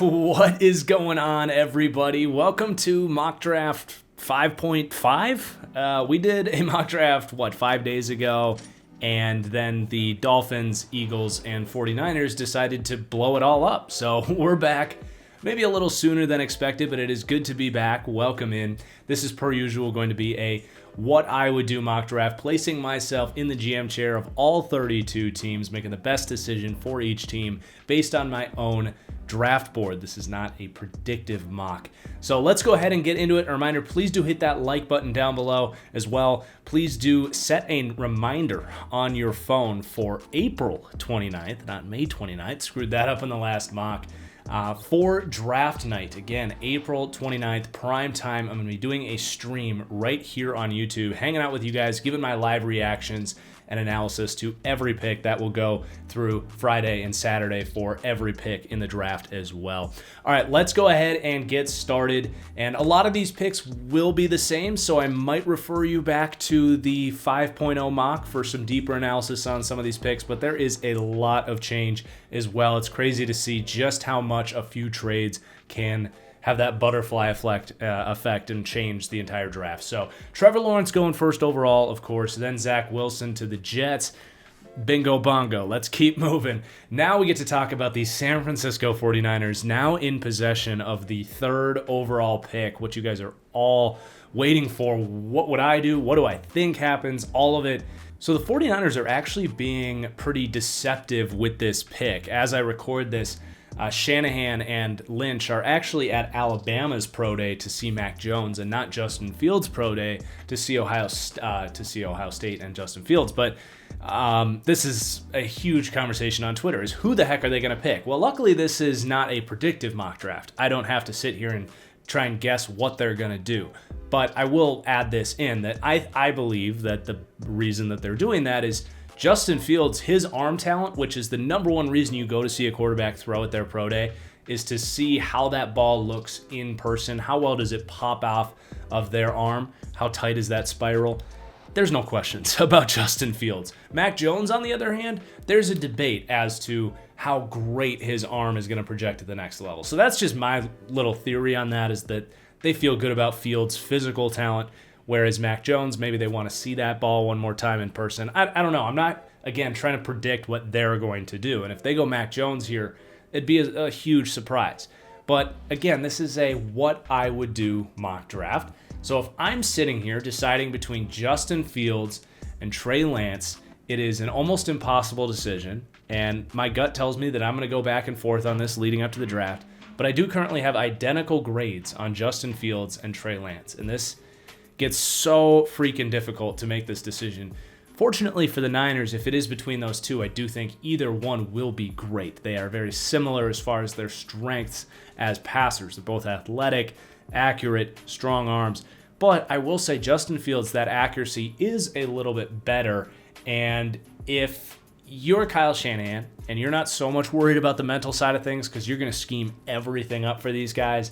What is going on, everybody? Welcome to Mock Draft 5.5. We did a mock draft, 5 days ago, and then the Dolphins, Eagles, and 49ers decided to blow it all up. So we're back, maybe a little sooner than expected, but it is good to be back. Welcome in. This is, per usual, going to be a what I would do mock draft, placing myself in the GM chair of all 32 teams, making the best decision for each team based on my own draft board. This is not a predictive mock. So let's go ahead and get into it. A reminder, please do hit that like button down below as well. Please do set a reminder on your phone for April 29th, not May 29th. Screwed that up in the last mock. For draft night, again, April 29th, prime time. I'm going to be doing a stream right here on YouTube, hanging out with you guys, giving my live reactions and analysis to every pick that will go through Friday and Saturday for every pick in the draft as well. All right, let's go ahead and get started. And a lot of these picks will be the same, so I might refer you back to the 5.0 mock for some deeper analysis on some of these picks, but there is a lot of change as well. It's crazy to see just how much a few trades can have that butterfly effect and change the entire draft. So Trevor Lawrence going first overall, of course, then Zach Wilson to the Jets. Bingo bongo. Let's keep moving. Now we get to talk about the San Francisco 49ers, now in possession of the third overall pick, what you guys are all waiting for. What would I do? What do I think happens? All of it. So the 49ers are actually being pretty deceptive with this pick. As I record this, Shanahan and Lynch are actually at Alabama's pro day to see Mac Jones, and not Justin Fields' pro day to see Ohio State and Justin Fields. But this is a huge conversation on Twitter: is who the heck are they going to pick? Well, luckily this is not a predictive mock draft. I don't have to sit here and try and guess what they're going to do. But I will add this in that I believe that the reason that they're doing that is Justin Fields, his arm talent, which is the number one reason you go to see a quarterback throw at their pro day, is to see how that ball looks in person. How well does it pop off of their arm? How tight is that spiral? There's no questions about Justin Fields. Mac Jones, on the other hand, there's a debate as to how great his arm is going to project to the next level. So that's just my little theory on that, is that they feel good about Fields' physical talent, whereas Mac Jones, maybe they want to see that ball one more time in person. I don't know. I'm not, again, trying to predict what they're going to do. And if they go Mac Jones here, it'd be a huge surprise. But again, this is a what I would do mock draft. So if I'm sitting here deciding between Justin Fields and Trey Lance, it is an almost impossible decision. And my gut tells me that I'm going to go back and forth on this leading up to the draft. But I do currently have identical grades on Justin Fields and Trey Lance. And this gets so freaking difficult to make this decision. Fortunately for the Niners, if it is between those two, I do think either one will be great. They are very similar as far as their strengths as passers. They're both athletic, accurate, strong arms. But I will say Justin Fields, that accuracy is a little bit better. And if you're Kyle Shanahan and you're not so much worried about the mental side of things because you're going to scheme everything up for these guys,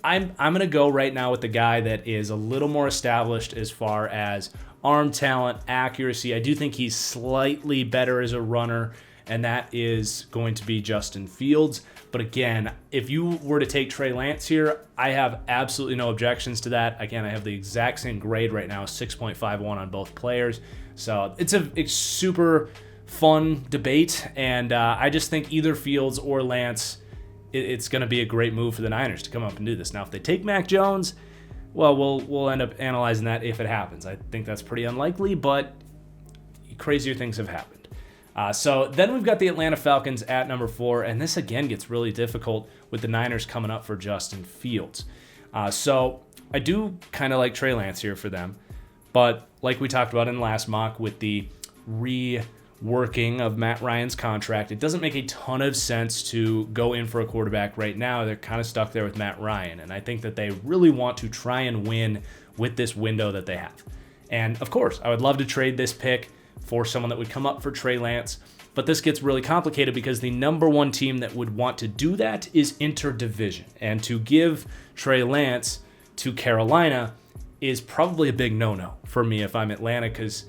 I'm going to go right now with the guy that is a little more established as far as arm talent, accuracy. I do think he's slightly better as a runner, and that is going to be Justin Fields. But again, if you were to take Trey Lance here, I have absolutely no objections to that. Again, I have the exact same grade right now, 6.51 on both players. So it's a super fun debate, and I just think either Fields or Lance, it's going to be a great move for the Niners to come up and do this. Now, if they take Mac Jones, well, we'll end up analyzing that if it happens. I think that's pretty unlikely, but crazier things have happened. So then we've got the Atlanta Falcons at number 4, and this again gets really difficult with the Niners coming up for Justin Fields. So I do kind of like Trey Lance here for them, but like we talked about in the last mock with the reworking of Matt Ryan's contract, it doesn't make a ton of sense to go in for a quarterback right now. They're kind of stuck there with Matt Ryan, and I think that they really want to try and win with this window that they have. And of course, I would love to trade this pick for someone that would come up for Trey Lance, but this gets really complicated because the number one team that would want to do that is interdivision, and to give Trey Lance to Carolina is probably a big no-no for me if I'm Atlanta, because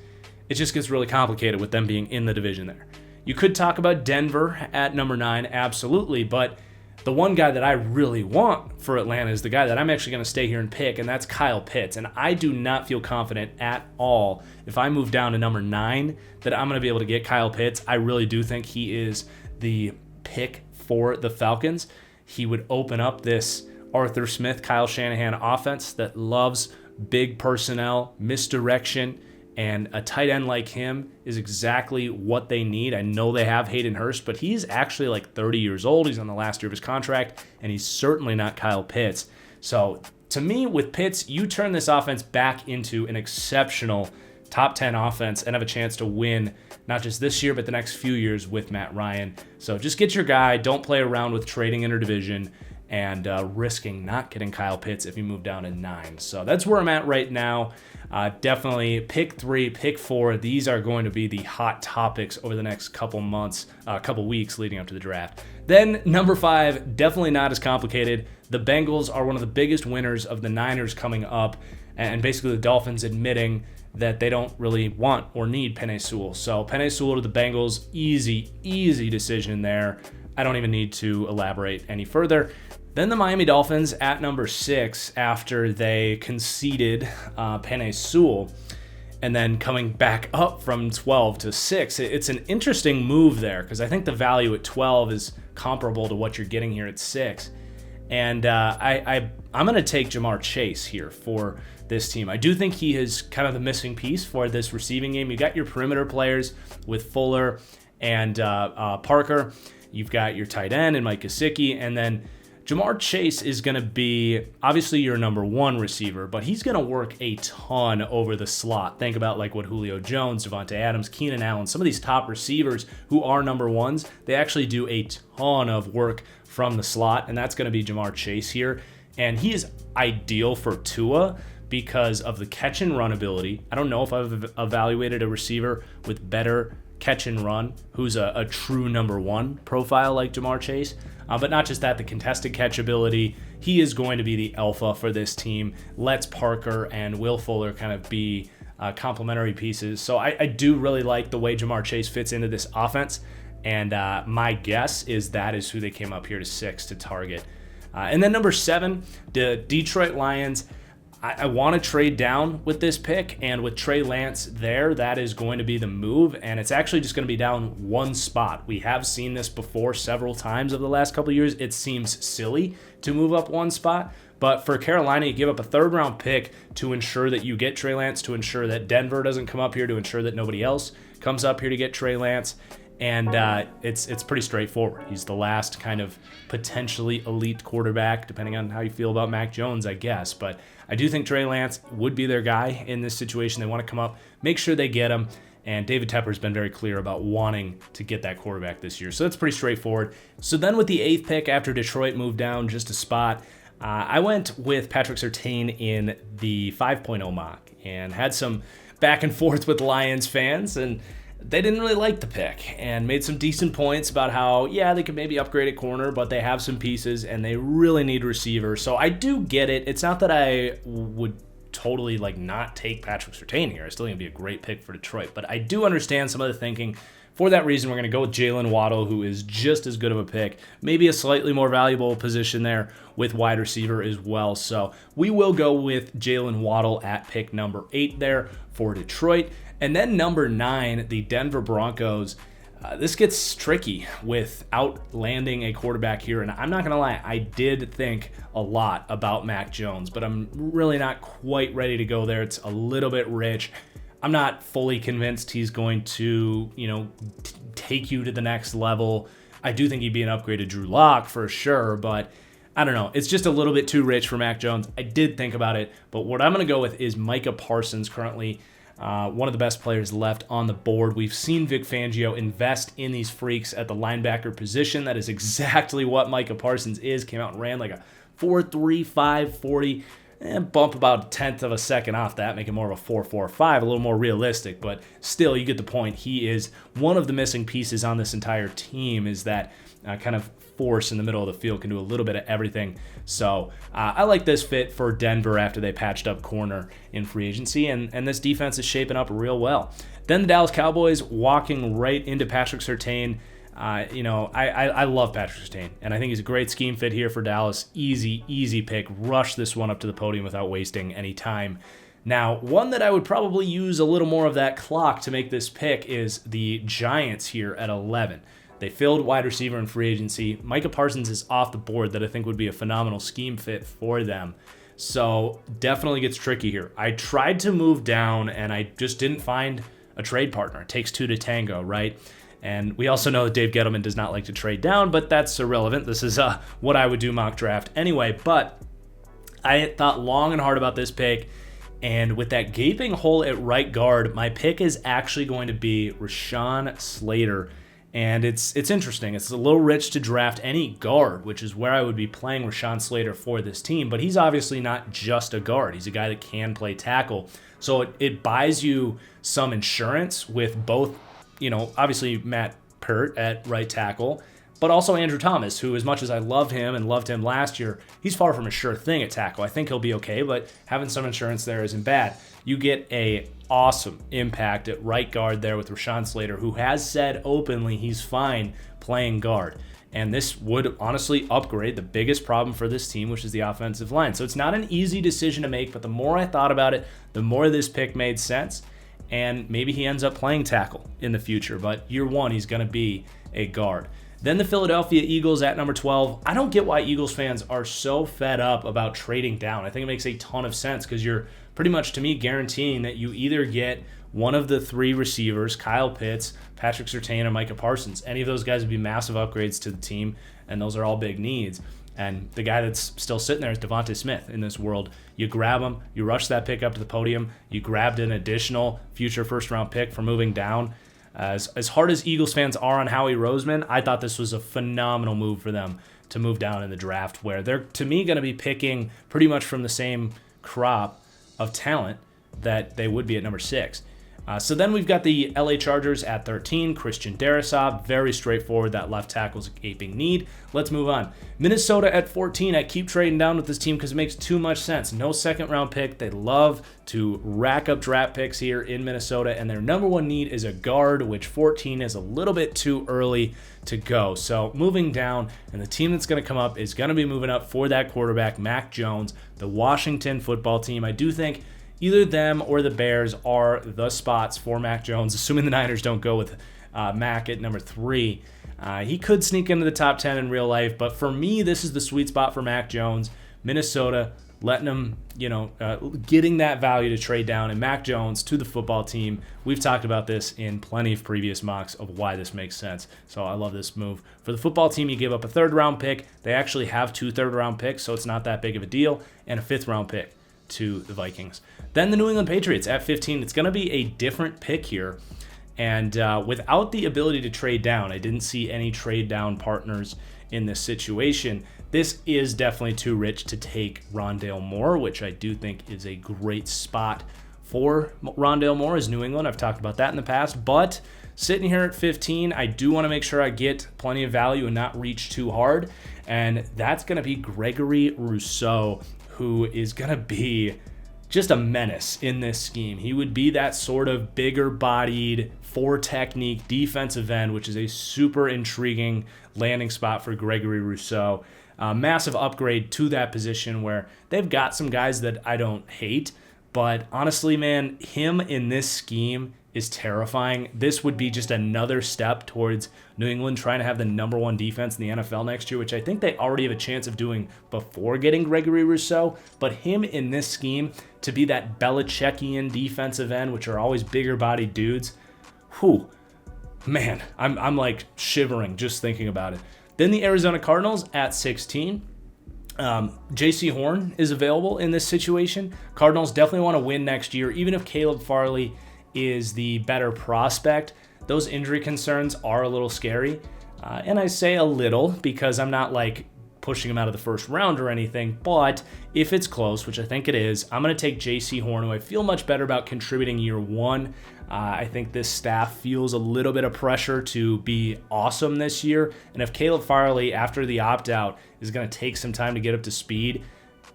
it just gets really complicated with them being in the division there. You could talk about Denver at number 9, absolutely, but The one guy that I really want for Atlanta is the guy that I'm actually going to stay here and pick, and that's Kyle Pitts. And I do not feel confident at all if I move down to number 9 that I'm going to be able to get Kyle Pitts. I really do think he is the pick for the Falcons. He would open up this Arthur Smith, Kyle Shanahan offense that loves big personnel, misdirection, and a tight end like him is exactly what they need. I know they have Hayden Hurst, but he's actually like 30 years old. He's on the last year of his contract, and he's certainly not Kyle Pitts. So to me, with Pitts, you turn this offense back into an exceptional top 10 offense and have a chance to win not just this year, but the next few years with Matt Ryan. So just get your guy. Don't play around with trading interdivision and risking not getting Kyle Pitts if you move down to 9. So that's where I'm at right now. Definitely pick 3, pick 4. These are going to be the hot topics over the next couple months, couple weeks leading up to the draft. Then number 5, definitely not as complicated. The Bengals are one of the biggest winners of the Niners coming up, and basically the Dolphins admitting that they don't really want or need Penei Sewell. So Penei Sewell to the Bengals, easy decision there. I don't even need to elaborate any further. Then the Miami Dolphins at number 6 after they conceded Penei Sewell, and then coming back up from 12 to 6. It's an interesting move there because I think the value at 12 is comparable to what you're getting here at 6. And I'm going to take Jamar Chase here for this team. I do think he is kind of the missing piece for this receiving game. You got your perimeter players with Fuller and Parker. You've got your tight end and Mike Gesicki, and then Jamar Chase is going to be obviously your number 1 receiver, but he's going to work a ton over the slot. Think about like what Julio Jones, Devontae Adams, Keenan Allen, some of these top receivers who are number 1s, they actually do a ton of work from the slot, and that's going to be Jamar Chase here. And he is ideal for Tua because of the catch and run ability. I don't know if I've evaluated a receiver with better catch and run who's a true number 1 profile like Jamar Chase. But not just that, the contested catch ability. He is going to be the alpha for this team. Lets Parker and Will Fuller kind of be complementary pieces. So I do really like the way Jamar Chase fits into this offense. And my guess is that is who they came up here to 6 to target. And then number 7, the Detroit Lions. I want to trade down with this pick, and with Trey Lance there, that is going to be the move, and it's actually just going to be down 1 spot. We have seen this before several times over the last couple of years. It seems silly to move up 1 spot, but for Carolina, you give up a 3rd-round pick to ensure that you get Trey Lance, to ensure that Denver doesn't come up here, to ensure that nobody else comes up here to get Trey Lance. And it's pretty straightforward. He's the last kind of potentially elite quarterback, depending on how you feel about Mac Jones, I guess. But I do think Trey Lance would be their guy in this situation. They want to come up, make sure they get him. And David Tepper's been very clear about wanting to get that quarterback this year. So that's pretty straightforward. So then with the 8th pick, after Detroit moved down just a spot, I went with Patrick Surtain in the 5.0 mock and had some back and forth with Lions fans, and they didn't really like the pick and made some decent points about how, yeah, they could maybe upgrade at corner, but they have some pieces and they really need receivers. So I do get it. It's not that I would totally not take Patrick Surtain here. I still think it'd be a great pick for Detroit, but I do understand some of the thinking. For that reason, we're going to go with Jalen Waddle, who is just as good of a pick, maybe a slightly more valuable position there with wide receiver as well. So we will go with Jalen Waddle at pick number 8 there for Detroit. And then number 9, the Denver Broncos. This gets tricky without landing a quarterback here. And I'm not going to lie, I did think a lot about Mac Jones, but I'm really not quite ready to go there. It's a little bit rich. I'm not fully convinced he's going to, take you to the next level. I do think he'd be an upgrade to Drew Lock for sure, but I don't know. It's just a little bit too rich for Mac Jones. I did think about it, but what I'm going to go with is Micah Parsons, currently one of the best players left on the board. We've seen Vic Fangio invest in these freaks at the linebacker position. That is exactly what Micah Parsons is. Came out and ran like a 4.35 40. And bump about a tenth of a second off that, make it more of a 4.45, a little more realistic, but still, you get the point. He is one of the missing pieces on this entire team, is that kind of force in the middle of the field, can do a little bit of everything. So I like this fit for Denver after they patched up corner in free agency, and this defense is shaping up real well. Then the Dallas Cowboys walking right into Patrick Surtain. I love Patrick Surtain, and I think he's a great scheme fit here for Dallas. Easy pick. Rush this one up to the podium without wasting any time. Now, one that I would probably use a little more of that clock to make this pick is the Giants here at 11. They filled wide receiver in free agency. Micah Parsons is off the board that I think would be a phenomenal scheme fit for them. So definitely gets tricky here. I tried to move down, and I just didn't find a trade partner. It takes two to tango, right? And we also know that Dave Gettleman does not like to trade down, but that's irrelevant. This is what I would do mock draft anyway. But I thought long and hard about this pick. And with that gaping hole at right guard, my pick is actually going to be Rashawn Slater. And it's interesting. It's a little rich to draft any guard, which is where I would be playing Rashawn Slater for this team. But he's obviously not just a guard. He's a guy that can play tackle. So it buys you some insurance with both, obviously Matt Peart at right tackle, but also Andrew Thomas, who, as much as I loved him last year, he's far from a sure thing at tackle. I think he'll be okay, but having some insurance there isn't bad. You get a awesome impact at right guard there with Rashawn Slater, who has said openly he's fine playing guard. And this would honestly upgrade the biggest problem for this team, which is the offensive line. So it's not an easy decision to make, but the more I thought about it, the more this pick made sense. And maybe he ends up playing tackle in the future, but year one, he's going to be a guard. Then the Philadelphia Eagles at number 12. I don't get why Eagles fans are so fed up about trading down. I think it makes a ton of sense because you're pretty much, to me, guaranteeing that you either get one of the three receivers, Kyle Pitts, Patrick Surtain, or Micah Parsons. Any of those guys would be massive upgrades to the team, and those are all big needs. And the guy that's still sitting there is Devontae Smith in this world. You grab him, you rush that pick up to the podium, you grabbed an additional future first-round pick for moving down. As hard as Eagles fans are on Howie Roseman, I thought this was a phenomenal move for them to move down in the draft, where they're, to me, going to be picking pretty much from the same crop of talent that they would be at number 6. So then we've got the LA Chargers at 13, Christian Darrisaw. Very straightforward. That left tackle's a gaping need. Let's move on. Minnesota at 14. I keep trading down with this team because it makes too much sense. No second-round pick. They love to rack up draft picks here in Minnesota, and their number one need is a guard, which 14 is a little bit too early to go. So moving down, and the team that's going to come up is going to be moving up for that quarterback, Mac Jones, the Washington football team. I do think either them or the Bears are the spots for Mac Jones, assuming the Niners don't go with Mac at number 3. He could sneak into the top 10 in real life, but for me, this is the sweet spot for Mac Jones. Minnesota letting him, getting that value to trade down, and Mac Jones to the football team. We've talked about this in plenty of previous mocks of why this makes sense, so I love this move. For the football team, you give up a third-round pick. They actually have 2 third-round picks, so it's not that big of a deal, and a 5th-round pick to the Vikings. Then the New England Patriots at 15. It's going to be a different pick here. And without the ability to trade down, I didn't see any trade down partners in this situation. This is definitely too rich to take Rondale Moore, which I do think is a great spot for Rondale Moore as New England. I've talked about that in the past. But sitting here at 15, I do want to make sure I get plenty of value and not reach too hard. And that's going to be Gregory Rousseau, who is going to be just a menace in this scheme. He would be that sort of bigger-bodied, 4-technique defensive end, which is a super intriguing landing spot for Gregory Rousseau. Massive upgrade to that position where they've got some guys that I don't hate, but honestly, man, him in this scheme is terrifying. This would be just another step towards New England trying to have the number 1 defense in the NFL next year, which I think they already have a chance of doing before getting Gregory Rousseau. But him in this scheme to be that Belichickian defensive end, which are always bigger bodied dudes, man, I'm like shivering just thinking about it. Then the Arizona Cardinals at 16. J.C. Horn is available in this situation. Cardinals definitely want to win next year, even if Caleb Farley is the better prospect. Those injury concerns are a little scary. And I say a little because I'm not like pushing him out of the first round or anything, but if it's close, which I think it is, I'm going to take J.C. Horn, who I feel much better about contributing year 1. I think this staff feels a little bit of pressure to be awesome this year, and if Caleb Farley, after the opt-out, is going to take some time to get up to speed,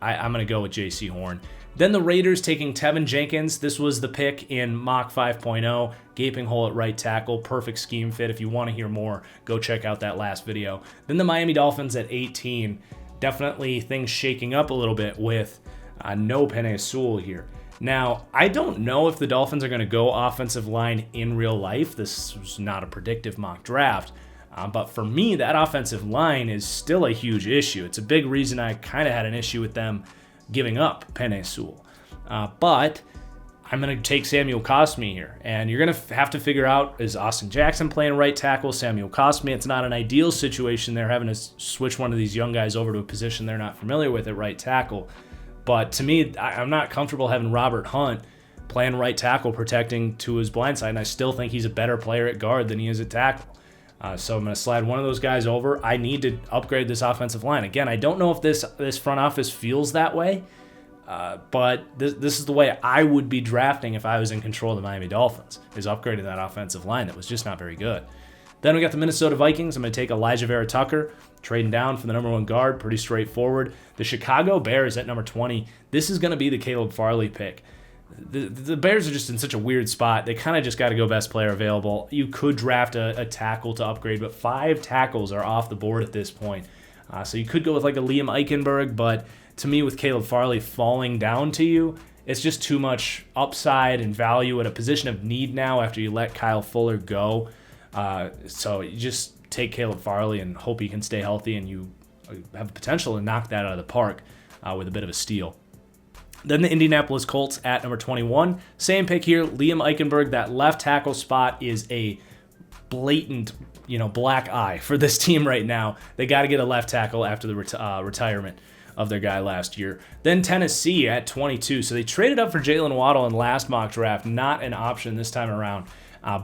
I'm going to go with J.C. Horn. Then the Raiders taking Tevin Jenkins. This was the pick in Mock 5.0. Gaping hole at right tackle. Perfect scheme fit. If you want to hear more, go check out that last video. Then the Miami Dolphins at 18. Definitely things shaking up a little bit with no Penei Sewell here. Now, I don't know if the Dolphins are going to go offensive line in real life. This was not a predictive mock draft. But for me, that offensive line is still a huge issue. It's a big reason I kind of had an issue with them giving up Penei Sewell. But I'm going to take Samuel Cosmi here. And you're going to have to figure out, is Austin Jackson playing right tackle, Samuel Cosmi? It's not an ideal situation. They're having to switch one of these young guys over to a position they're not familiar with at right tackle. But to me, I'm not comfortable having Robert Hunt playing right tackle, protecting to his blind side. And I still think he's a better player at guard than he is at tackle. So I'm going to slide one of those guys over. I need to upgrade this offensive line. Again, I don't know if this front office feels that way, but this is the way I would be drafting if I was in control of the Miami Dolphins, is upgrading that offensive line that was just not very good. Then we got the Minnesota Vikings. I'm going to take Elijah Vera Tucker, trading down for the number 1 guard. Pretty straightforward. The Chicago Bears at number 20. This is going to be the Caleb Farley pick. The Bears are just in such a weird spot. They kind of just got to go best player available. You could draft a tackle to upgrade, but 5 tackles are off the board at this point. So you could go with like a Liam Eichenberg, but to me, with Caleb Farley falling down to you, it's just too much upside and value at a position of need now after you let Kyle Fuller go. So you just take Caleb Farley and hope he can stay healthy, and you have the potential to knock that out of the park with a bit of a steal. Then the Indianapolis Colts at number 21. Same pick here, Liam Eichenberg. That left tackle spot is a blatant, black eye for this team right now. They got to get a left tackle after the retirement of their guy last year. Then Tennessee at 22. So they traded up for Jalen Waddle in last mock draft. Not an option this time around.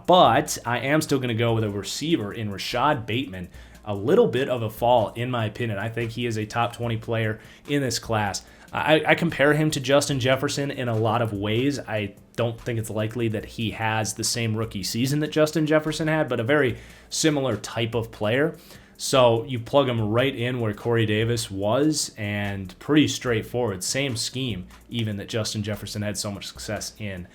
But I am still going to go with a receiver in Rashad Bateman. A little bit of a fall, in my opinion. I think he is a top 20 player in this class. I compare him to Justin Jefferson in a lot of ways. I don't think it's likely that he has the same rookie season that Justin Jefferson had, but a very similar type of player. So you plug him right in where Corey Davis was, and pretty straightforward. Same scheme, even, that Justin Jefferson had so much success in.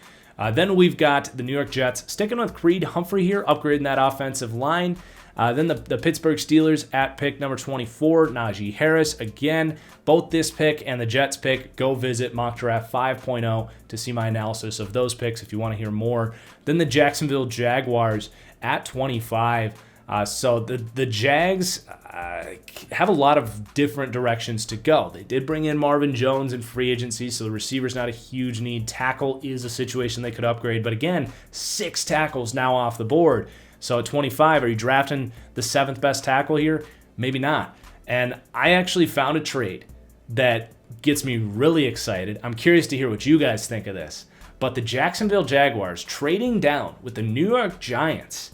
Then we've got the New York Jets sticking with Creed Humphrey here, upgrading that offensive line. Then the Pittsburgh Steelers at pick number 24, Najee Harris. Again, both this pick and the Jets pick, go visit Mock Draft 5.0 to see my analysis of those picks if you want to hear more. Then the Jacksonville Jaguars at 25. So the Jags have a lot of different directions to go. They did bring in Marvin Jones in free agency, so the receiver's not a huge need. Tackle is a situation they could upgrade. But again, 6 tackles now off the board. So at 25, are you drafting the 7th best tackle here? Maybe not. And I actually found a trade that gets me really excited. I'm curious to hear what you guys think of this. But the Jacksonville Jaguars trading down with the New York Giants.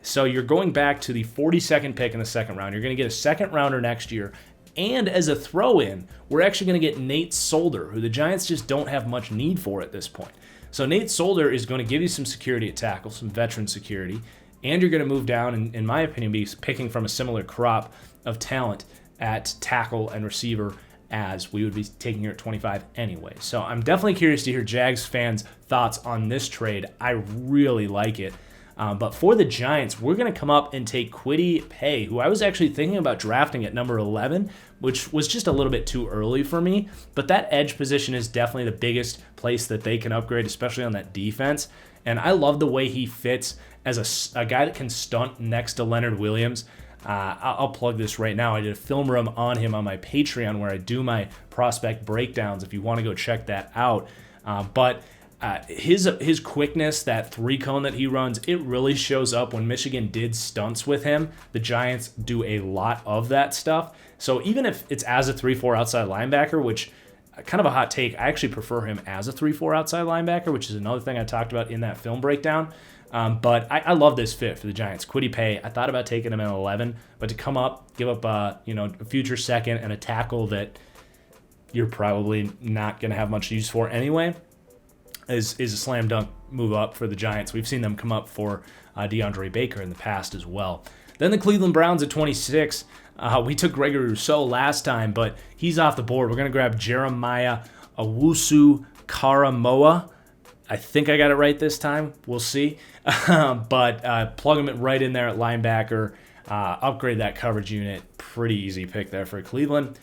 So you're going back to the 42nd pick in the second round. You're going to get a second rounder next year. And as a throw-in, we're actually going to get Nate Solder, who the Giants just don't have much need for at this point. So Nate Solder is going to give you some security at tackle, some veteran security. And you're going to move down, and in my opinion, be picking from a similar crop of talent at tackle and receiver as we would be taking here at 25 anyway. So I'm definitely curious to hear Jags fans' thoughts on this trade. I really like it. But for the Giants, we're going to come up and take Kwity Paye, who I was actually thinking about drafting at number 11, which was just a little bit too early for me. But that edge position is definitely the biggest place that they can upgrade, especially on that defense. And I love the way he fits as a guy that can stunt next to Leonard Williams. I'll plug this right now. I did a film room on him on my Patreon where I do my prospect breakdowns if you want to go check that out. But his quickness, that 3-cone that he runs, it really shows up when Michigan did stunts with him. The Giants do a lot of that stuff. So even if it's as a 3-4 outside linebacker, which kind of a hot take, I actually prefer him as a 3-4 outside linebacker, which is another thing I talked about in that film breakdown. But I love this fit for the Giants. Kwity Paye, I thought about taking him at 11, but to come up, give up a future second and a tackle that you're probably not going to have much use for anyway is a slam dunk move up for the Giants. We've seen them come up for DeAndre Baker in the past as well. Then the Cleveland Browns at 26. We took Gregory Rousseau last time, but he's off the board. We're going to grab Jeremiah Owusu Karamoa. I think I got it right this time. We'll see. But plug him right in there at linebacker. Upgrade that coverage unit. Pretty easy pick there for Cleveland.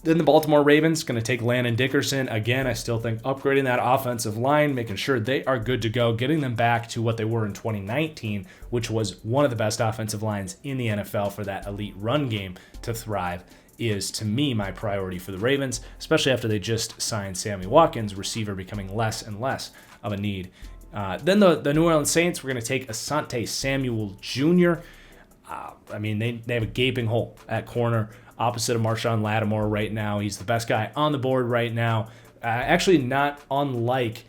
Then the Baltimore Ravens going to take Landon Dickerson. Again, I still think upgrading that offensive line, making sure they are good to go, getting them back to what they were in 2019, which was one of the best offensive lines in the NFL for that elite run game to thrive, is, to me, my priority for the Ravens, especially after they just signed Sammy Watkins, receiver becoming less and less of a need. Then the New Orleans Saints, we're going to take Asante Samuel Jr. They have a gaping hole at corner opposite of Marshawn Lattimore right now. He's the best guy on the board right now. Actually, not unlike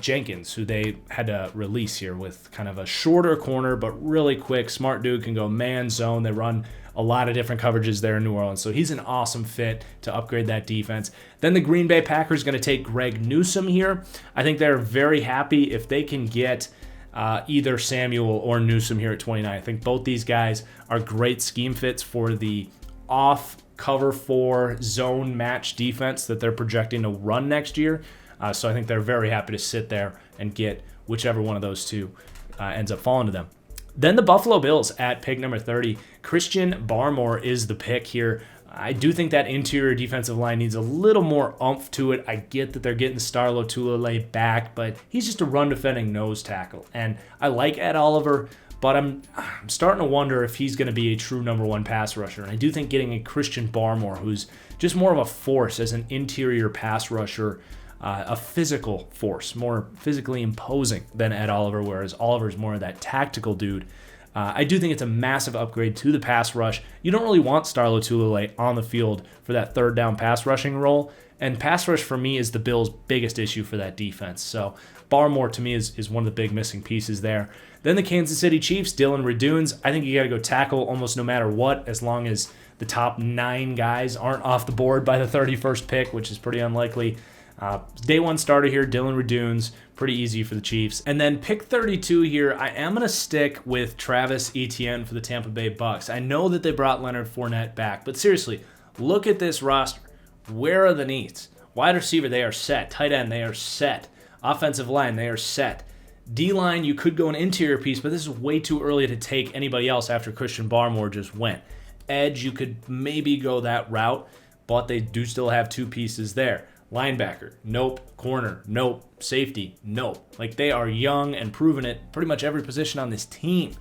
Jenkins, who they had to release here with kind of a shorter corner, but really quick, smart dude, can go man zone. They run a lot of different coverages there in New Orleans. So he's an awesome fit to upgrade that defense. Then the Green Bay Packers going to take Greg Newsome here. I think they're very happy if they can get either Samuel or Newsome here at 29. I think both these guys are great scheme fits for the off cover 4 zone match defense that they're projecting to run next year. So I think they're very happy to sit there and get whichever one of those two ends up falling to them. Then the Buffalo Bills at pick number 30. Christian Barmore is the pick here. I do think that interior defensive line needs a little more oomph to it. I get that they're getting Star Lotulelei back, but he's just a run-defending nose tackle. And I like Ed Oliver, but I'm starting to wonder if he's going to be a true number 1 pass rusher. And I do think getting a Christian Barmore, who's just more of a force as an interior pass rusher, a physical force, more physically imposing than Ed Oliver, whereas Oliver's more of that tactical dude. I do think it's a massive upgrade to the pass rush. You don't really want Star Lotulelei on the field for that third down pass rushing role, and pass rush for me is the Bills' biggest issue for that defense. So Barmore to me is one of the big missing pieces there. Then the Kansas City Chiefs, Dylan Radunes. I think you got to go tackle almost no matter what, as long as the top 9 guys aren't off the board by the 31st pick, which is pretty unlikely. Day 1 starter here, Dylan Radunes, pretty easy for the Chiefs. And then pick 32 here, I am going to stick with Travis Etienne for the Tampa Bay Bucks. I know that they brought Leonard Fournette back, but seriously, look at this roster. Where are the needs? Wide receiver, they are set. Tight end, they are set. Offensive line, they are set. D-line, you could go an interior piece, but this is way too early to take anybody else after Christian Barmore just went. Edge, you could maybe go that route, but they do still have 2 pieces there. Linebacker, nope. Corner, nope. Safety, nope. Like, they are young and proven it pretty much every position on this team.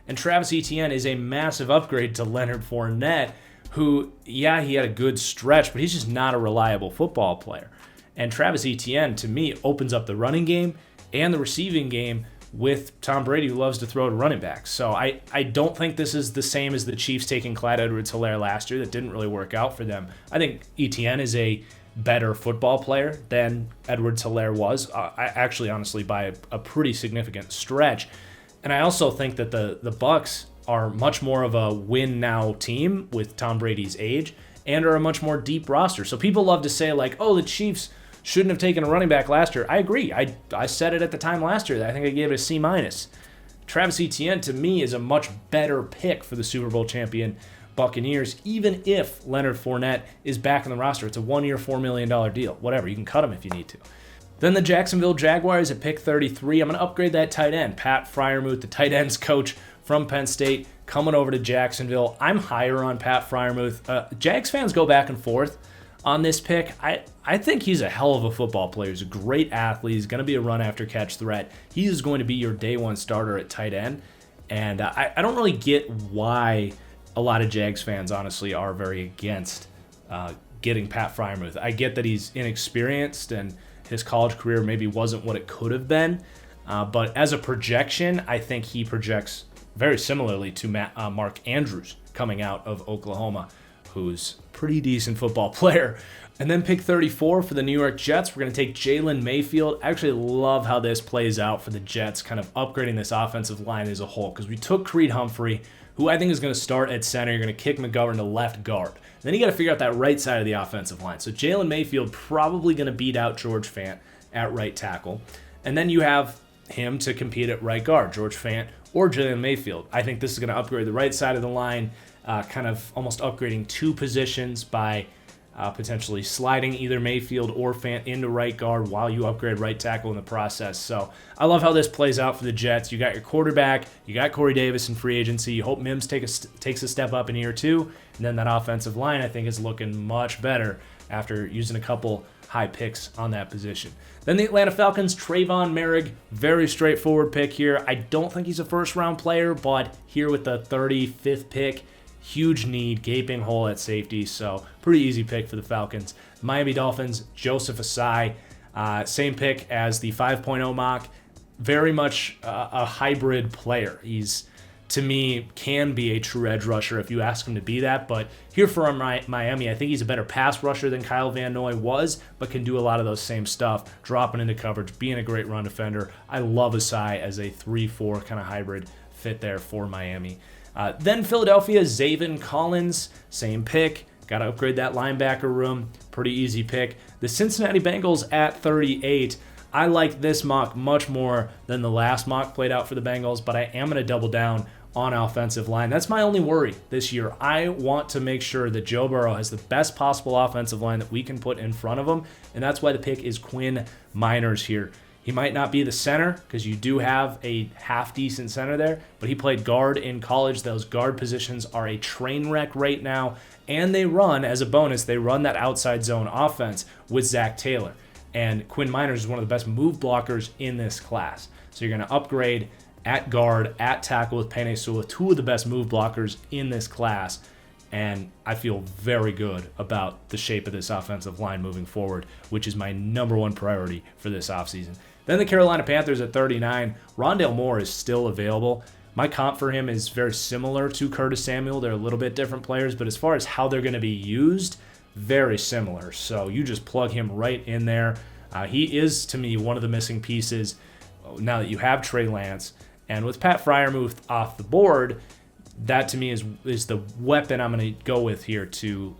And Travis Etienne is a massive upgrade to Leonard Fournette, who, yeah, he had a good stretch, but he's just not a reliable football player. And Travis Etienne, to me, opens up the running game and the receiving game with Tom Brady, who loves to throw to running backs. So I don't think this is the same as the Chiefs taking Clyde Edwards-Helaire last year. That didn't really work out for them. I think Etienne is a better football player than Edwards-Helaire was, actually, honestly, by a pretty significant stretch. And I also think that the Bucs are much more of a win-now team with Tom Brady's age and are a much more deep roster. So people love to say, like, oh, the Chiefs shouldn't have taken a running back last year. I agree. I said it at the time last year. I think I gave it a C-. Travis Etienne, to me, is a much better pick for the Super Bowl champion Buccaneers, even if Leonard Fournette is back in the roster. It's a 1-year, $4 million deal. Whatever, you can cut him if you need to. Then the Jacksonville Jaguars at pick 33. I'm going to upgrade that tight end. Pat Freiermuth, the tight ends coach from Penn State, coming over to Jacksonville. I'm higher on Pat Freiermuth. Jags fans go back and forth on this pick. I think he's a hell of a football player. He's a great athlete. He's going to be a run-after-catch threat. He is going to be your day 1 starter at tight end. And I don't really get why a lot of Jags fans, honestly, are very against getting Pat Freiermuth. I get that he's inexperienced and his college career maybe wasn't what it could have been. But as a projection, I think he projects very similarly to Mark Andrews coming out of Oklahoma, who's a pretty decent football player. And then pick 34 for the New York Jets, we're going to take Jalen Mayfield. I actually love how this plays out for the Jets, kind of upgrading this offensive line as a whole, because we took Creed Humphrey, who I think is going to start at center. You're going to kick McGovern to left guard. Then you got to figure out that right side of the offensive line. So Jalen Mayfield probably going to beat out George Fant at right tackle. And then you have him to compete at right guard, George Fant or Jalen Mayfield. I think this is going to upgrade the right side of the line, kind of almost upgrading 2 positions by potentially sliding either Mayfield or Fant into right guard while you upgrade right tackle in the process. So I love how this plays out for the Jets. You got your quarterback, you got Corey Davis in free agency. You hope Mims takes a step up in year 2, and then that offensive line I think is looking much better after using a couple high picks on that position. Then the Atlanta Falcons, Trayvon Merrick, very straightforward pick here. I don't think he's a first-round player, but here with the 35th pick, huge need, gaping hole at safety, so pretty easy pick for the Falcons. Miami Dolphins, Joseph Asai, same pick as the 5.0 mock, very much a hybrid player. He's, to me, can be a true edge rusher if you ask him to be that, but here for Miami, I think he's a better pass rusher than Kyle Van Noy was, but can do a lot of those same stuff, dropping into coverage, being a great run defender. I love Asai as a 3-4 kind of hybrid fit there for Miami. Then Philadelphia, Zaven Collins, same pick. Got to upgrade that linebacker room. Pretty easy pick. The Cincinnati Bengals at 38. I like this mock much more than the last mock played out for the Bengals, but I am going to double down on offensive line. That's my only worry this year. I want to make sure that Joe Burrow has the best possible offensive line that we can put in front of him, and that's why the pick is Quinn Miners here. He might not be the center because you do have a half-decent center there, but he played guard in college. Those guard positions are a train wreck right now, and they run, as a bonus, they run that outside zone offense with Zach Taylor. And Quinn Miners is one of the best move blockers in this class. So you're going to upgrade at guard, at tackle with Penei Sewell, 2 of the best move blockers in this class. And I feel very good about the shape of this offensive line moving forward, which is my number 1 priority for this offseason. Then the Carolina Panthers at 39. Rondale Moore is still available. My comp for him is very similar to Curtis Samuel. They're a little bit different players, but as far as how they're going to be used, very similar. So you just plug him right in there. He is, to me, one of the missing pieces now that you have Trey Lance. And with Pat Freiermuth off the board, that to me is the weapon I'm going to go with here to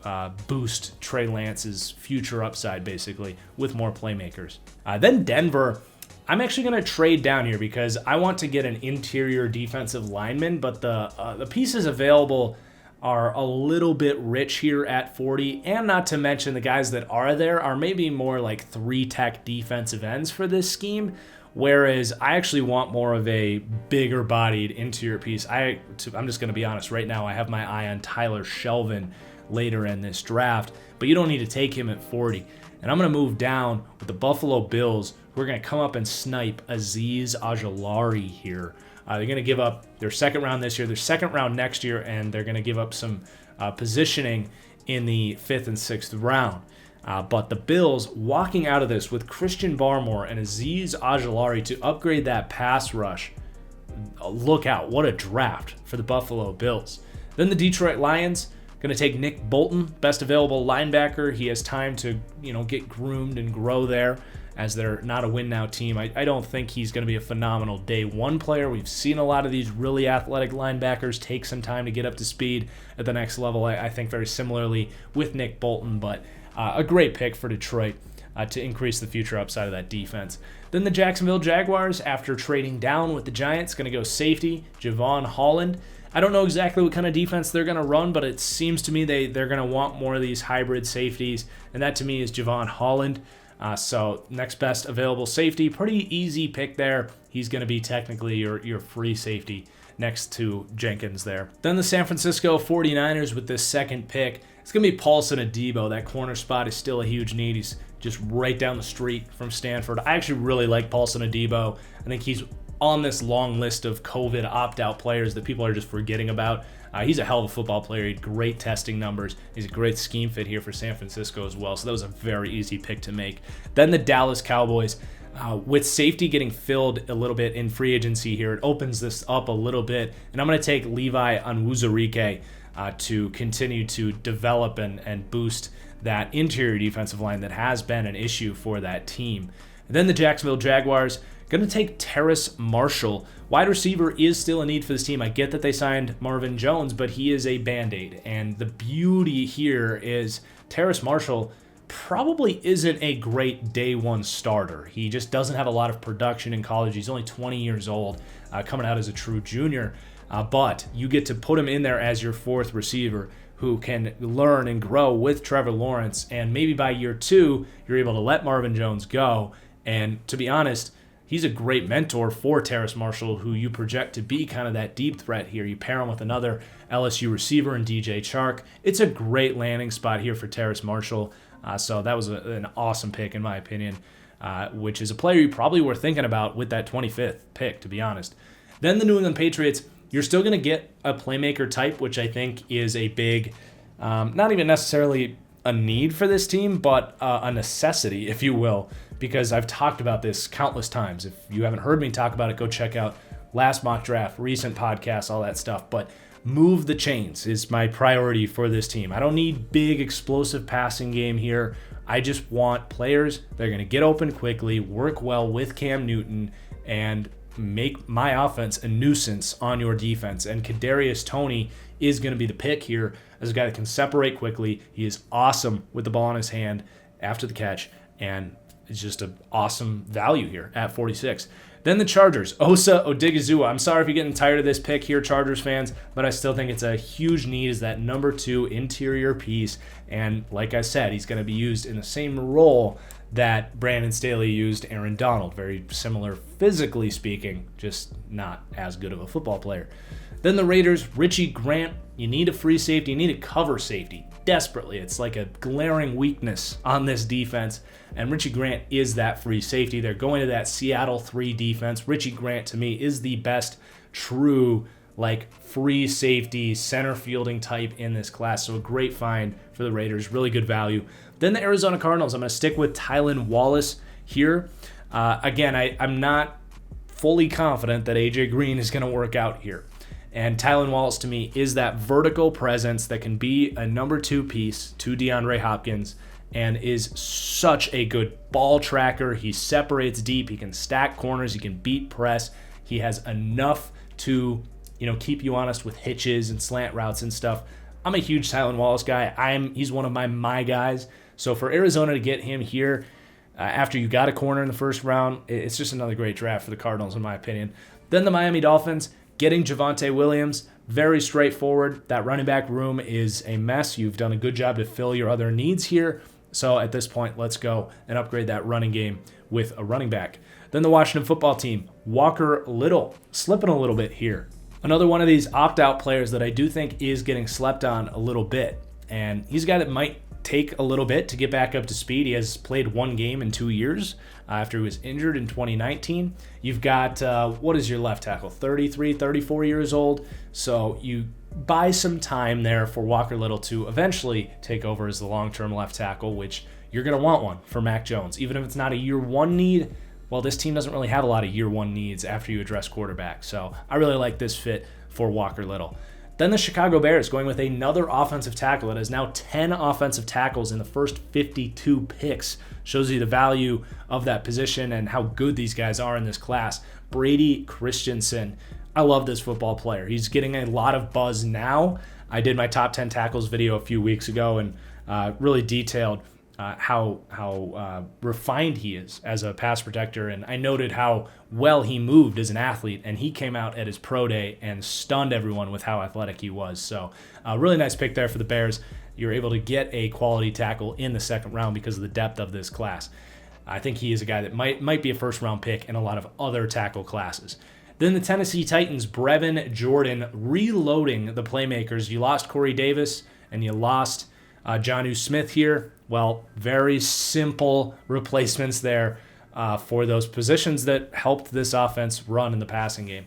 boost Trey Lance's future upside, basically, with more playmakers. Then Denver, I'm actually going to trade down here because I want to get an interior defensive lineman, but the pieces available are a little bit rich here at 40, and not to mention the guys that are there are maybe more like 3-tech defensive ends for this scheme, whereas I actually want more of a bigger bodied interior piece. I'm just going to be honest, right now I have my eye on Tyler Shelvin later in this draft, but you don't need to take him at 40. And I'm going to move down with the Buffalo Bills, who are going to come up and snipe Azeez Ojulari here. They're going to give up their second round this year, their second round next year, and they're going to give up some positioning in the 5th and 6th round. But the Bills walking out of this with Christian Barmore and Azeez Ojulari to upgrade that pass rush. Look out, what a draft for the Buffalo Bills. Then the Detroit Lions going to take Nick Bolton, best available linebacker. He has time to, get groomed and grow there, as they're not a win-now team. I don't think he's going to be a phenomenal day 1 player. We've seen a lot of these really athletic linebackers take some time to get up to speed at the next level. I think very similarly with Nick Bolton, but a great pick for Detroit to increase the future upside of that defense. Then the Jacksonville Jaguars, after trading down with the Giants, going to go safety, Javon Holland. I don't know exactly what kind of defense they're going to run, but it seems to me they're going to want more of these hybrid safeties, and that to me is Javon Holland. So next best available safety, pretty easy pick there. He's going to be technically your free safety next to Jenkins there. Then the San Francisco 49ers with this second pick. It's going to be Paulson Adebo. That corner spot is still a huge need. He's just right down the street from Stanford. I actually really like Paulson Adebo. I think he's on this long list of COVID opt-out players that people are just forgetting about. He's a hell of a football player. He had great testing numbers. He's a great scheme fit here for San Francisco as well. So that was a very easy pick to make. Then the Dallas Cowboys. With safety getting filled a little bit in free agency here, it opens this up a little bit. And I'm going to take Levi Onwuzurike to continue to develop and boost that interior defensive line that has been an issue for that team. And then the Jacksonville Jaguars. Going to take Terrace Marshall. Wide receiver is still a need for this team. I get that they signed Marvin Jones, but he is a Band-Aid. And the beauty here is Terrace Marshall probably isn't a great day 1 starter. He just doesn't have a lot of production in college. He's only 20 years old, coming out as a true junior. But you get to put him in there as your 4th receiver, who can learn and grow with Trevor Lawrence. And maybe by year 2, you're able to let Marvin Jones go. And to be honest, he's a great mentor for Terrace Marshall, who you project to be kind of that deep threat here. You pair him with another LSU receiver in DJ Chark. It's a great landing spot here for Terrace Marshall. So that was an awesome pick, in my opinion, which is a player you probably were thinking about with that 25th pick, to be honest. Then the New England Patriots, you're still going to get a playmaker type, which I think is a big, not even necessarily a need for this team, but a necessity, if you will, because I've talked about this countless times. If you haven't heard me talk about it, go check out last mock draft, recent podcasts, all that stuff. But move the chains is my priority for this team. I don't need big explosive passing game here. I just want players that are going to get open quickly, work well with Cam Newton, and make my offense a nuisance on your defense. And Kadarius Toney is going to be the pick here as a guy that can separate quickly. He is awesome with the ball in his hand after the catch, and it's just an awesome value here at 46. Then the Chargers, Osa Odigizua. I'm sorry if you're getting tired of this pick here, Chargers fans, but I still think it's a huge need as that number 2 interior piece. And like I said, he's going to be used in the same role that Brandon Staley used Aaron Donald. Very similar physically speaking, just not as good of a football player. Then the Raiders, Richie Grant. You need a free safety. You need a cover safety desperately. It's like a glaring weakness on this defense, and Richie Grant is that free safety. They're going to that Seattle 3 defense. Richie Grant, to me, is the best true free safety, center fielding type in this class. So a great find for the Raiders. Really good value. Then the Arizona Cardinals. I'm going to stick with Tylan Wallace here. Again, I'm not fully confident that A.J. Green is going to work out here. And Tylan Wallace, to me, is that vertical presence that can be a number 2 piece to DeAndre Hopkins and is such a good ball tracker. He separates deep. He can stack corners. He can beat press. He has enough to, keep you honest with hitches and slant routes and stuff. I'm a huge Tylan Wallace guy. He's one of my guys. So for Arizona to get him here after you got a corner in the first round, it's just another great draft for the Cardinals, in my opinion. Then the Miami Dolphins. Getting Javonte Williams, very straightforward. That running back room is a mess. You've done a good job to fill your other needs here. So at this point, let's go and upgrade that running game with a running back. Then the Washington football team, Walker Little, slipping a little bit here. Another one of these opt-out players that I do think is getting slept on a little bit. And he's a guy that might take a little bit to get back up to speed. He has played 1 game in 2 years after he was injured in 2019. You've got, what is your left tackle? 33, 34 years old. So you buy some time there for Walker Little to eventually take over as the long-term left tackle, which you're going to want one for Mac Jones. Even if it's not a year 1 need, well, this team doesn't really have a lot of year 1 needs after you address quarterback. So I really like this fit for Walker Little. Then the Chicago Bears going with another offensive tackle that has now 10 offensive tackles in the first 52 picks. Shows you the value of that position and how good these guys are in this class. Brady Christensen. I love this football player. He's getting a lot of buzz now. I did my top 10 tackles video a few weeks ago and really detailed how refined he is as a pass protector, and I noted how well he moved as an athlete, and he came out at his pro day and stunned everyone with how athletic he was. So really nice pick there for the Bears. You're able to get a quality tackle in the second round because of the depth of this class. I think he is a guy that might be a first-round pick in a lot of other tackle classes. Then the Tennessee Titans, Brevin Jordan, reloading the playmakers. You lost Corey Davis, and you lost Jonnu Smith here. Well, very simple replacements there for those positions that helped this offense run in the passing game.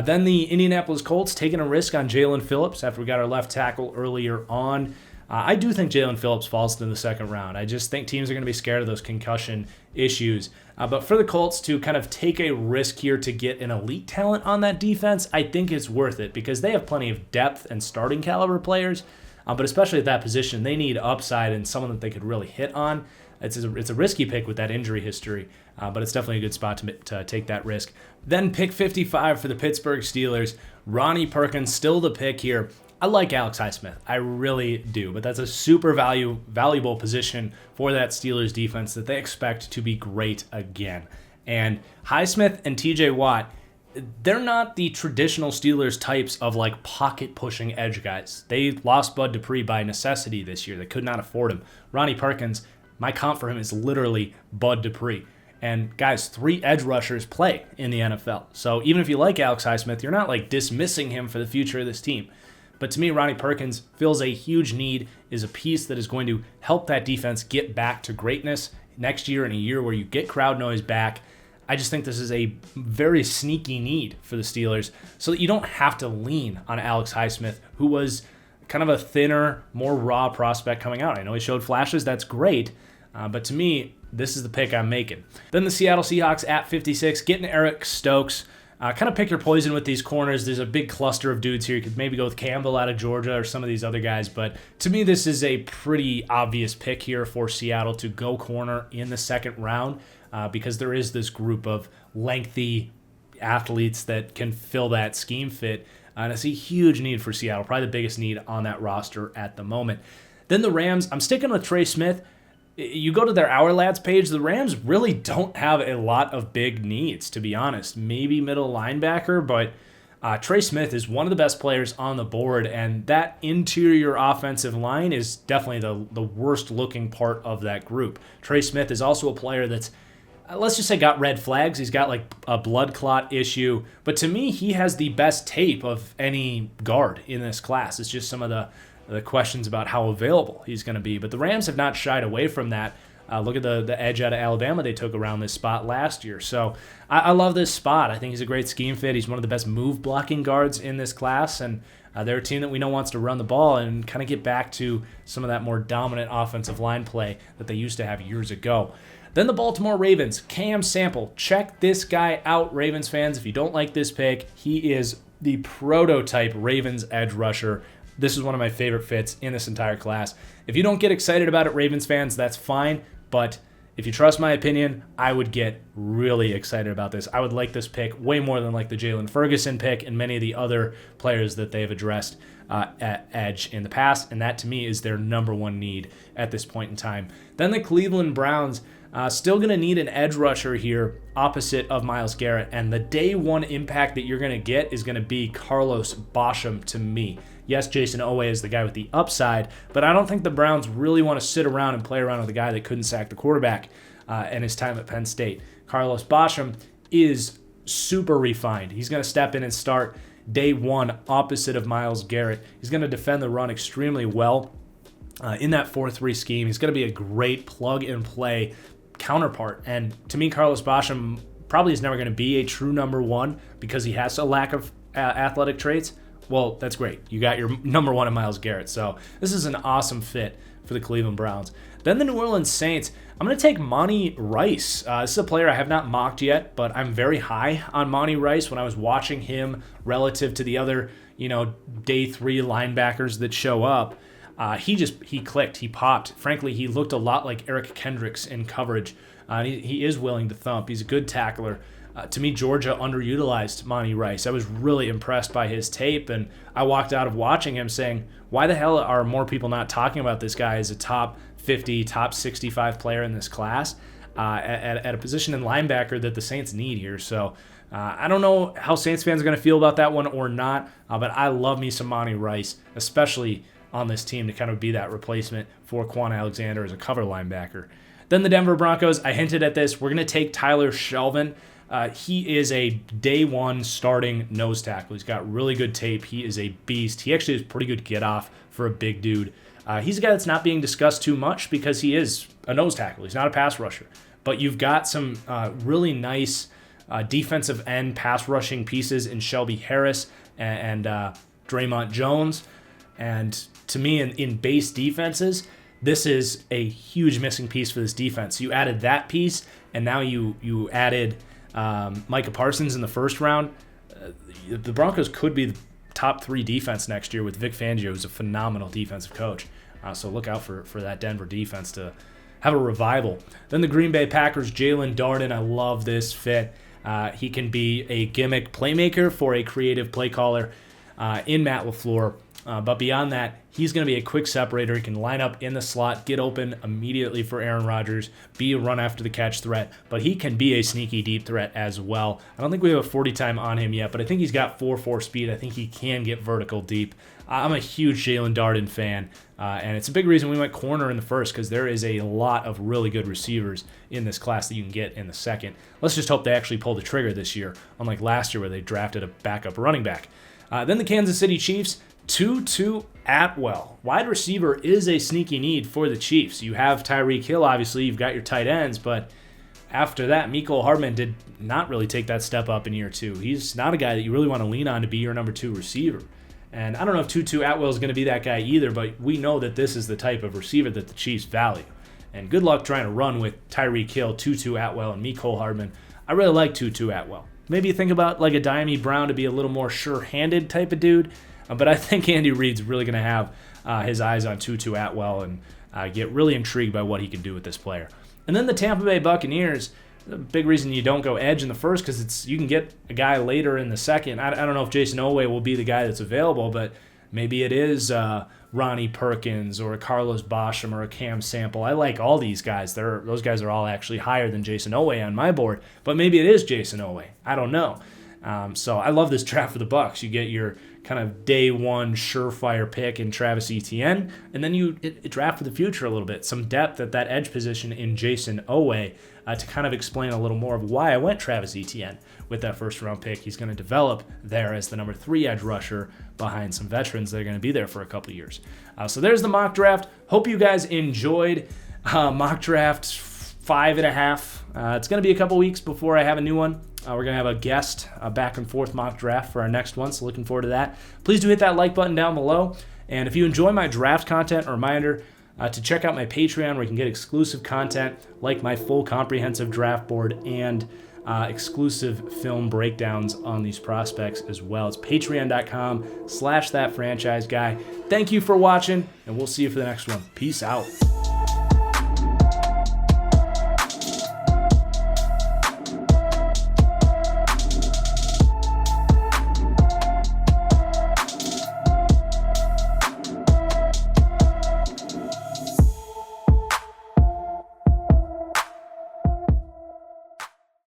Then the Indianapolis Colts taking a risk on Jalen Phillips after we got our left tackle earlier on. I do think Jalen Phillips falls to the second round. I just think teams are going to be scared of those concussion issues. But for the Colts to kind of take a risk here to get an elite talent on that defense, I think it's worth it because they have plenty of depth and starting caliber players. But especially at that position, they need upside and someone that they could really hit on. It's a risky pick with that injury history, but it's definitely a good spot to take that risk. Then pick 55 for the Pittsburgh Steelers. Ronnie Perkins, still the pick here. I like Alex Highsmith. I really do, but that's a super valuable position for that Steelers defense that they expect to be great again. And Highsmith and TJ Watt, they're not the traditional Steelers types of like pocket pushing edge guys. They lost Bud Dupree by necessity this year. They could not afford him. Ronnie Perkins, my comp for him is literally Bud Dupree. And guys, 3 edge rushers play in the NFL. So even if you like Alex Highsmith, you're not like dismissing him for the future of this team. But to me, Ronnie Perkins fills a huge need, is a piece that is going to help that defense get back to greatness next year, in a year where you get crowd noise back. I just think this is a very sneaky need for the Steelers so that you don't have to lean on Alex Highsmith, who was kind of a thinner, more raw prospect coming out. I know he showed flashes. That's great. But to me, this is the pick I'm making. Then the Seattle Seahawks at 56, getting Eric Stokes. Kind of pick your poison with these corners. There's a big cluster of dudes here. You could maybe go with Campbell out of Georgia or some of these other guys. But to me, this is a pretty obvious pick here for Seattle to go corner in the second round. Because there is this group of lengthy athletes that can fill that scheme fit. And it's a huge need for Seattle, probably the biggest need on that roster at the moment. Then the Rams, I'm sticking with Trey Smith. You go to their Our Lads page, the Rams really don't have a lot of big needs, to be honest. Maybe middle linebacker, but Trey Smith is one of the best players on the board, and that interior offensive line is definitely the worst looking part of that group. Trey Smith is also a player that's, let's just say, got red flags. He's got like a blood clot issue. But to me, he has the best tape of any guard in this class. It's just some of the questions about how available he's going to be. But the Rams have not shied away from that. Look at the edge out of Alabama they took around this spot last year. So I love this spot. I think he's a great scheme fit. He's one of the best move blocking guards in this class. And they're a team that we know wants to run the ball and kind of get back to some of that more dominant offensive line play that they used to have years ago. Then the Baltimore Ravens, Cam Sample. Check this guy out, Ravens fans. If you don't like this pick, he is the prototype Ravens edge rusher. This is one of my favorite fits in this entire class. If you don't get excited about it, Ravens fans, that's fine. But if you trust my opinion, I would get really excited about this. I would like this pick way more than like the Jalen Ferguson pick and many of the other players that they've addressed at edge in the past. And that, to me, is their number one need at this point in time. Then the Cleveland Browns. Still going to need an edge rusher here opposite of Myles Garrett. And the day one impact that you're going to get is going to be Carlos Basham to me. Yes, Jason Owe is the guy with the upside, but I don't think the Browns really want to sit around and play around with a guy that couldn't sack the quarterback in his time at Penn State. Carlos Basham is super refined. He's going to step in and start day one opposite of Myles Garrett. He's going to defend the run extremely well in that 4-3 scheme. He's going to be a great plug-and-play counterpart. And to me, Carlos Basham probably is never going to be a true number one because he has a lack of athletic traits. Well, that's great. You got your number one in Myles Garrett. So this is an awesome fit for the Cleveland Browns. Then the New Orleans Saints. I'm going to take Monty Rice. This is a player I have not mocked yet, but I'm very high on Monty Rice when I was watching him relative to the other, day 3 linebackers that show up. He clicked. He popped. Frankly, he looked a lot like Eric Kendricks in coverage. He is willing to thump. He's a good tackler. To me, Georgia underutilized Monty Rice. I was really impressed by his tape, and I walked out of watching him saying, why the hell are more people not talking about this guy as a top 50, top 65 player in this class at a position in linebacker that the Saints need here? So I don't know how Saints fans are going to feel about that one or not, but I love me some Monty Rice, especially on this team to kind of be that replacement for Quan Alexander as a cover linebacker. Then the Denver Broncos, I hinted at this. We're going to take Tyler Shelvin. He is a day one starting nose tackle. He's got really good tape. He is a beast. He actually has pretty good get off for a big dude. He's a guy that's not being discussed too much because he is a nose tackle. He's not a pass rusher. But you've got some really nice defensive end pass rushing pieces in Shelby Harris and Draymond Jones. And to me, in base defenses, this is a huge missing piece for this defense. You added that piece, and now you added Micah Parsons in the first round. The Broncos could be the top 3 defense next year with Vic Fangio, who's a phenomenal defensive coach. So look out for that Denver defense to have a revival. Then the Green Bay Packers, Jalen Darden. I love this fit. He can be a gimmick playmaker for a creative play caller. in Matt LaFleur. But beyond that, he's going to be a quick separator. He can line up in the slot, get open immediately for Aaron Rodgers, be a run after the catch threat, but he can be a sneaky deep threat as well. I don't think we have a 40 time on him yet, but I think he's got 4.4 speed. I think he can get vertical deep. I'm a huge Jalen Darden fan, and it's a big reason we went corner in the first, because there is a lot of really good receivers in this class that you can get in the second. Let's just hope they actually pull the trigger this year, unlike last year where they drafted a backup running back. Then the Kansas City Chiefs, Tutu Atwell. Wide receiver is a sneaky need for the Chiefs. You have Tyreek Hill, obviously. You've got your tight ends, but after that, Mecole Hardman did not really take that step up in year 2. He's not a guy that you really want to lean on to be your number 2 receiver. And I don't know if Tutu Atwell is going to be that guy either, but we know that this is the type of receiver that the Chiefs value. And good luck trying to run with Tyreek Hill, Tutu Atwell, and Mecole Hardman. I really like Tutu Atwell. Maybe you think about like a Diami Brown to be a little more sure-handed type of dude. But I think Andy Reid's really going to have his eyes on Tutu Atwell and get really intrigued by what he can do with this player. And then the Tampa Bay Buccaneers, the big reason you don't go edge in the first, because you can get a guy later in the second. I don't know if Jason Oweh will be the guy that's available, but maybe it is Ronnie Perkins or a Carlos Basham or a Cam Sample. I like all these guys. Those guys are all actually higher than Jason Oweh on my board, but maybe it is Jason Oweh. I don't know. So I love this draft for the Bucs. You get your kind of day one surefire pick in Travis Etienne, and then you draft for the future a little bit. Some depth at that edge position in Jason Oweh to kind of explain a little more of why I went Travis Etienne with that first round pick. He's going to develop there as the number 3 edge rusher behind some veterans that are going to be there for a couple of years. So there's the mock draft. Hope you guys enjoyed mock draft 5.5. It's going to be a couple weeks before I have a new one. We're going to have a guest, a back and forth mock draft for our next one, so looking forward to that. Please do hit that like button down below. And if you enjoy my draft content, a reminder to check out my Patreon where you can get exclusive content like my full comprehensive draft board and exclusive film breakdowns on these prospects as well. It's patreon.com/thatfranchiseguy. Thank you for watching, and we'll see you for the next one. Peace out.